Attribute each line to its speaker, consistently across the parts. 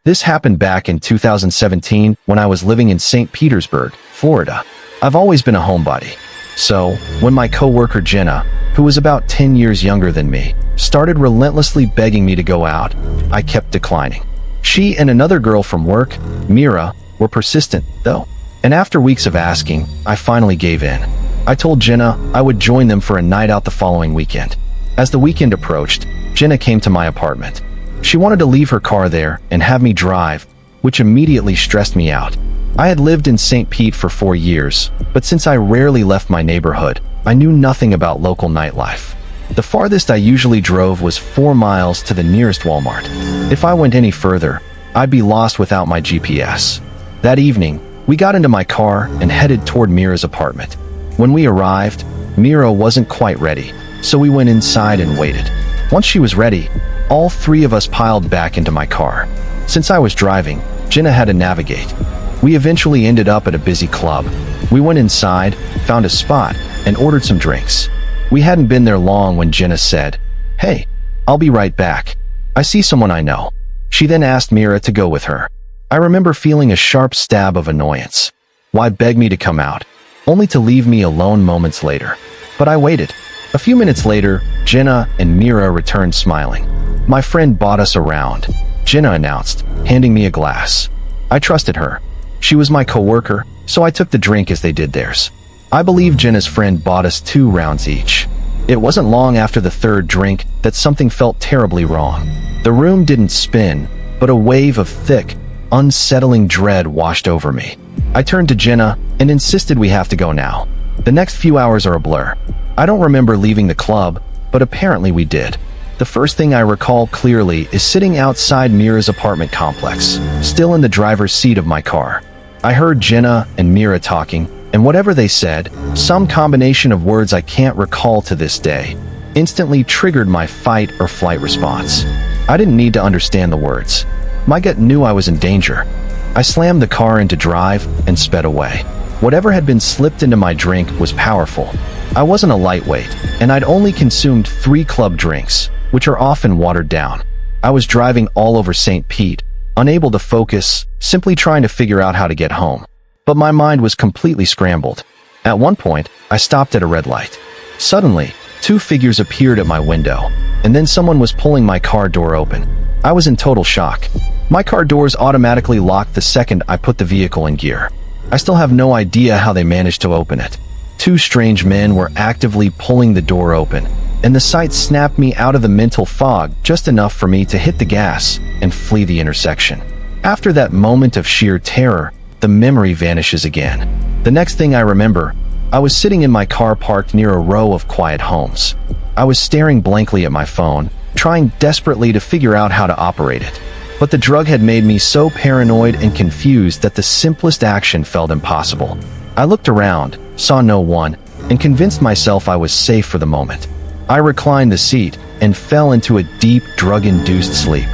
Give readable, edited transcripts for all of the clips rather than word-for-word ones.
Speaker 1: This happened back in 2017 when I was living in St. Petersburg, Florida. I've always been a homebody. So, when my coworker Jenna, who was about 10 years younger than me, started relentlessly begging me to go out, I kept declining. She and another girl from work, Mira, were persistent, though. And after weeks of asking, I finally gave in. I told Jenna I would join them for a night out the following weekend. As the weekend approached, Jenna came to my apartment. She wanted to leave her car there and have me drive, which immediately stressed me out. I had lived in St. Pete for 4 years, but since I rarely left my neighborhood, I knew nothing about local nightlife. The farthest I usually drove was 4 miles to the nearest Walmart. If I went any further, I'd be lost without my GPS. That evening, we got into my car and headed toward Mira's apartment. When we arrived, Mira wasn't quite ready, so we went inside and waited. Once she was ready, all 3 of us piled back into my car. Since I was driving, Jenna had to navigate. We eventually ended up at a busy club. We went inside, found a spot, and ordered some drinks. We hadn't been there long when Jenna said, "Hey, I'll be right back. I see someone I know." She then asked Mira to go with her. I remember feeling a sharp stab of annoyance. Why beg me to come out, only to leave me alone moments later? But I waited. A few minutes later, Jenna and Mira returned smiling. "My friend bought us a round," Jenna announced, handing me a glass. I trusted her. She was my coworker, so I took the drink as they did theirs. I believe Jenna's friend bought us 2 rounds each. It wasn't long after the 3rd drink that something felt terribly wrong. The room didn't spin, but a wave of thick, unsettling dread washed over me. I turned to Jenna and insisted we have to go now. The next few hours are a blur. I don't remember leaving the club, but apparently we did. The first thing I recall clearly is sitting outside Mira's apartment complex, still in the driver's seat of my car. I heard Jenna and Mira talking, and whatever they said, some combination of words I can't recall to this day, instantly triggered my fight or flight response. I didn't need to understand the words. My gut knew I was in danger. I slammed the car into drive and sped away. Whatever had been slipped into my drink was powerful. I wasn't a lightweight, and I'd only consumed 3 club drinks, which are often watered down. I was driving all over St. Pete, unable to focus, simply trying to figure out how to get home. But my mind was completely scrambled. At one point, I stopped at a red light. Suddenly, 2 figures appeared at my window, and then someone was pulling my car door open. I was in total shock. My car doors automatically locked the second I put the vehicle in gear. I still have no idea how they managed to open it. 2 strange men were actively pulling the door open, and the sight snapped me out of the mental fog just enough for me to hit the gas and flee the intersection. After that moment of sheer terror, the memory vanishes again. The next thing I remember, I was sitting in my car parked near a row of quiet homes. I was staring blankly at my phone, trying desperately to figure out how to operate it. But the drug had made me so paranoid and confused that the simplest action felt impossible. I looked around, saw no one, and convinced myself I was safe for the moment. I reclined the seat and fell into a deep, drug-induced sleep.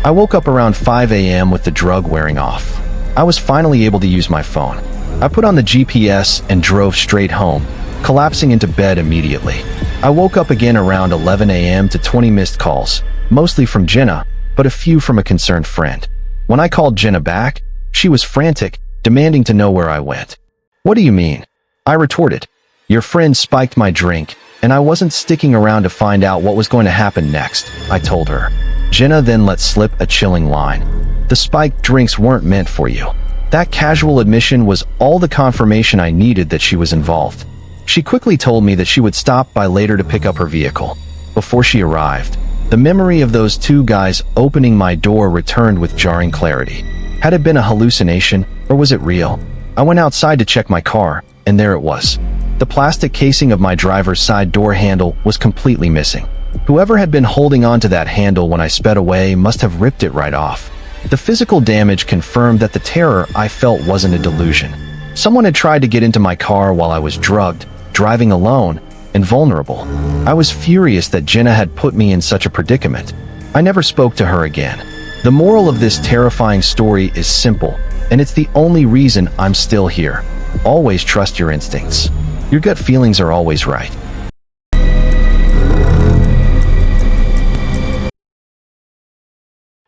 Speaker 1: I woke up around 5 a.m. with the drug wearing off. I was finally able to use my phone. I put on the GPS and drove straight home, collapsing into bed immediately. I woke up again around 11 a.m. to 20 missed calls, mostly from Jenna, but a few from a concerned friend. When I called Jenna back, she was frantic, demanding to know where I went. "What do you mean?" I retorted. "Your friend spiked my drink, and I wasn't sticking around to find out what was going to happen next," I told her. Jenna then let slip a chilling line. "The spiked drinks weren't meant for you." That casual admission was all the confirmation I needed that she was involved. She quickly told me that she would stop by later to pick up her vehicle. Before she arrived, the memory of those 2 guys opening my door returned with jarring clarity. Had it been a hallucination, or was it real? I went outside to check my car, and there it was. The plastic casing of my driver's side door handle was completely missing. Whoever had been holding onto that handle when I sped away must have ripped it right off. The physical damage confirmed that the terror I felt wasn't a delusion. Someone had tried to get into my car while I was drugged, driving alone, and vulnerable. I was furious that Jenna had put me in such a predicament. I never spoke to her again. The moral of this terrifying story is simple, and it's the only reason I'm still here. Always trust your instincts. Your gut feelings are always right.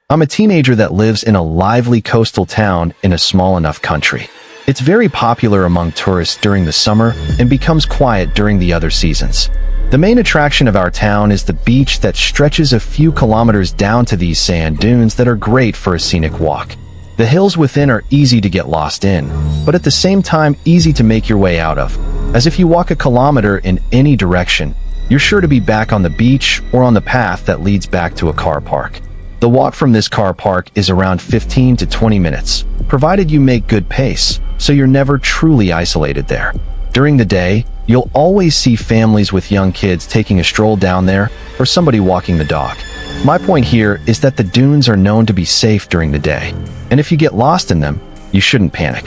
Speaker 1: I'm a teenager that lives in a lively coastal town in a small enough country. It's very popular among tourists during the summer and becomes quiet during the other seasons. The main attraction of our town is the beach that stretches a few kilometers down to these sand dunes that are great for a scenic walk. The hills within are easy to get lost in, but at the same time easy to make your way out of, as if you walk a kilometer in any direction, you're sure to be back on the beach or on the path that leads back to a car park. The walk from this car park is around 15 to 20 minutes, provided you make good pace, so you're never truly isolated there. During the day, you'll always see families with young kids taking a stroll down there or somebody walking the dog. My point here is that the dunes are known to be safe during the day, and if you get lost in them, you shouldn't panic.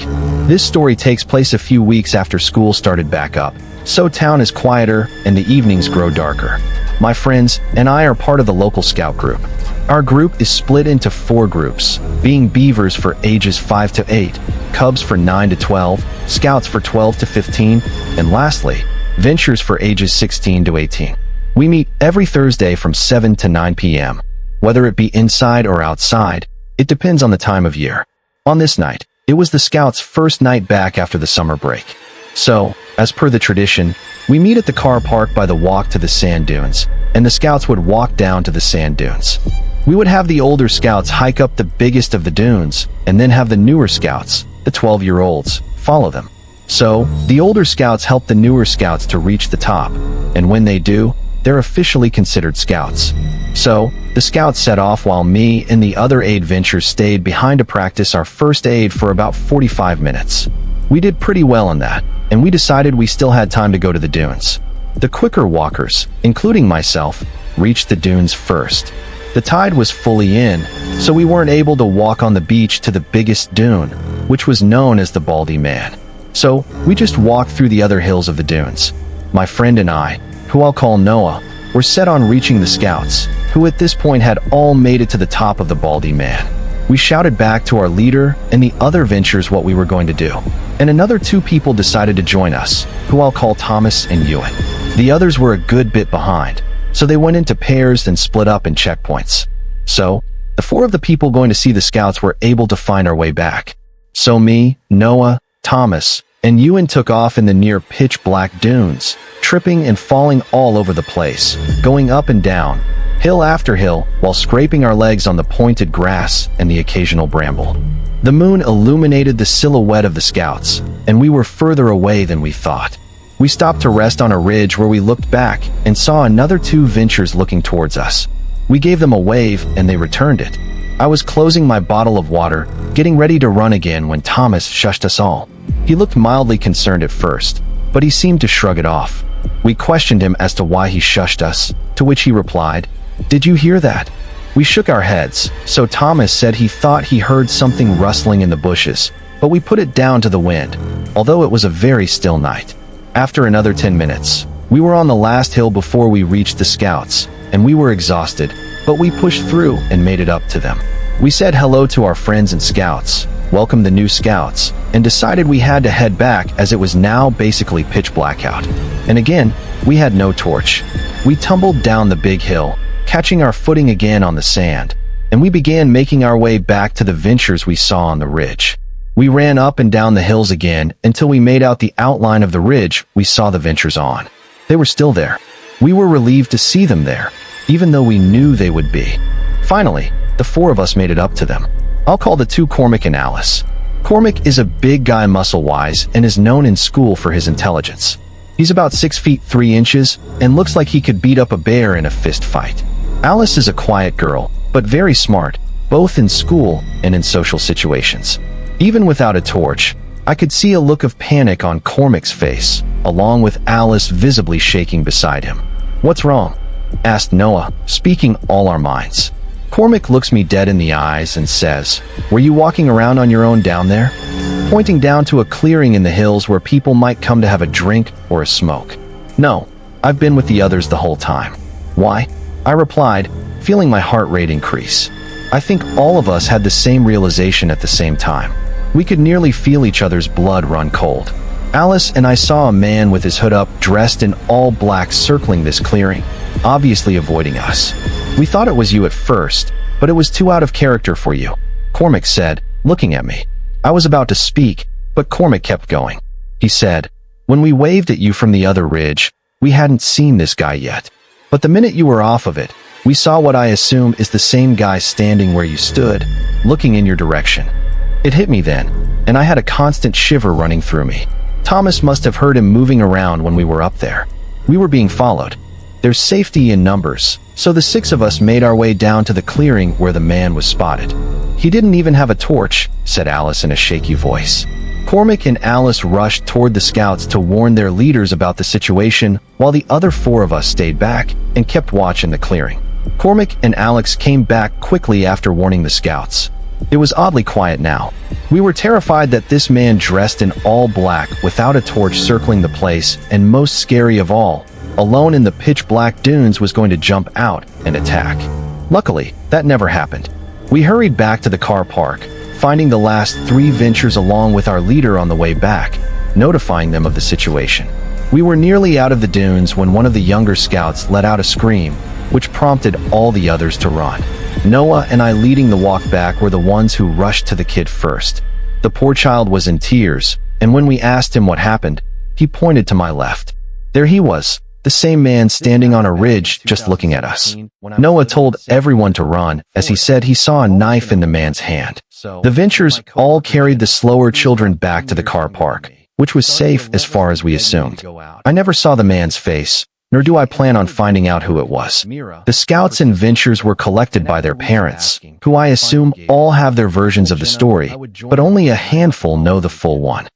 Speaker 1: This story takes place a few weeks after school started back up, so town is quieter and the evenings grow darker. My friends and I are part of the local scout group. Our group is split into 4 groups, being Beavers for ages 5 to 8, Cubs for 9 to 12, Scouts for 12 to 15, and lastly, Ventures for ages 16 to 18. We meet every Thursday from 7 to 9 p.m. Whether it be inside or outside, it depends on the time of year. On this night, it was the Scouts' first night back after the summer break. So, as per the tradition, we meet at the car park by the walk to the sand dunes, and the Scouts would walk down to the sand dunes. We would have the older Scouts hike up the biggest of the dunes, and then have the newer Scouts, the 12-year-olds, follow them. So, the older Scouts help the newer Scouts to reach the top, and when they do, they're officially considered Scouts. So, the Scouts set off while me and the other aid ventures stayed behind to practice our first aid for about 45 minutes. We did pretty well on that, and we decided we still had time to go to the dunes. The quicker walkers, including myself, reached the dunes first. The tide was fully in, so we weren't able to walk on the beach to the biggest dune, which was known as the Baldy Man. So, we just walked through the other hills of the dunes. My friend and I, who I'll call Noah, were set on reaching the Scouts, who at this point had all made it to the top of the Baldy Man. We shouted back to our leader and the other ventures what we were going to do, and another 2 people decided to join us, who I'll call Thomas and Ewan. The others were a good bit behind, so they went into pairs and split up in checkpoints. So, the 4 of the people going to see the Scouts were able to find our way back. So me, Noah, Thomas, and Ewan took off in the near pitch-black dunes, tripping and falling all over the place, going up and down, hill after hill, while scraping our legs on the pointed grass and the occasional bramble. The moon illuminated the silhouette of the Scouts, and we were further away than we thought. We stopped to rest on a ridge where we looked back and saw another 2 ventures looking towards us. We gave them a wave and they returned it. I was closing my bottle of water, getting ready to run again when Thomas shushed us all. He looked mildly concerned at first, but he seemed to shrug it off. We questioned him as to why he shushed us, to which he replied, "Did you hear that?" We shook our heads, so Thomas said he thought he heard something rustling in the bushes, but we put it down to the wind, although it was a very still night. After another 10 minutes, we were on the last hill before we reached the Scouts, and we were exhausted, but we pushed through and made it up to them. We said hello to our friends and Scouts, welcomed the new Scouts, and decided we had to head back as it was now basically pitch black out. And again, we had no torch. We tumbled down the big hill, catching our footing again on the sand, and we began making our way back to the ventures we saw on the ridge. We ran up and down the hills again until we made out the outline of the ridge we saw the ventures on. They were still there. We were relieved to see them there, even though we knew they would be. Finally, the 4 of us made it up to them. I'll call the 2 Cormac and Alice. Cormac is a big guy muscle-wise and is known in school for his intelligence. He's about 6 feet 3 inches and looks like he could beat up a bear in a fist fight. Alice is a quiet girl, but very smart, both in school and in social situations. Even without a torch, I could see a look of panic on Cormac's face, along with Alice visibly shaking beside him. "What's wrong?" asked Noah, speaking all our minds. Cormac looks me dead in the eyes and says, "Were you walking around on your own down there?" Pointing down to a clearing in the hills where people might come to have a drink or a smoke. "No, I've been with the others the whole time." "Why?" I replied, feeling my heart rate increase. I think all of us had the same realization at the same time. We could nearly feel each other's blood run cold. Alice and I saw a man with his hood up, dressed in all black, circling this clearing, obviously avoiding us. We thought it was you at first, but it was too out of character for you," Cormac said, looking at me. I was about to speak, but Cormac kept going. He said, "When we waved at you from the other ridge, we hadn't seen this guy yet. But the minute you were off of it, we saw what I assume is the same guy standing where you stood, looking in your direction. It hit me then, and I had a constant shiver running through me. Thomas must have heard him moving around when we were up there. We were being followed. There's safety in numbers, so the 6 of us made our way down to the clearing where the man was spotted. He didn't even have a torch," said Alice in a shaky voice. Cormac and Alice rushed toward the scouts to warn their leaders about the situation, while the other 4 of us stayed back and kept watch in the clearing. Cormac and Alex came back quickly after warning the scouts. It was oddly quiet now. We were terrified that this man dressed in all black without a torch circling the place, and most scary of all, alone in the pitch-black dunes, was going to jump out and attack. Luckily, that never happened. We hurried back to the car park, finding the last 3 ventures along with our leader on the way back, notifying them of the situation. We were nearly out of the dunes when one of the younger scouts let out a scream, which prompted all the others to run. Noah and I, leading the walk back, were the ones who rushed to the kid first. The poor child was in tears, and when we asked him what happened, he pointed to my left. There he was, the same man standing on a ridge just looking at us. Noah told everyone to run, as he said he saw a knife in the man's hand. The ventures all carried the slower children back to the car park, which was safe as far as we assumed. I never saw the man's face, nor do I plan on finding out who it was. The scouts and ventures were collected by their parents, who I assume all have their versions of the story, but only a handful know the full one.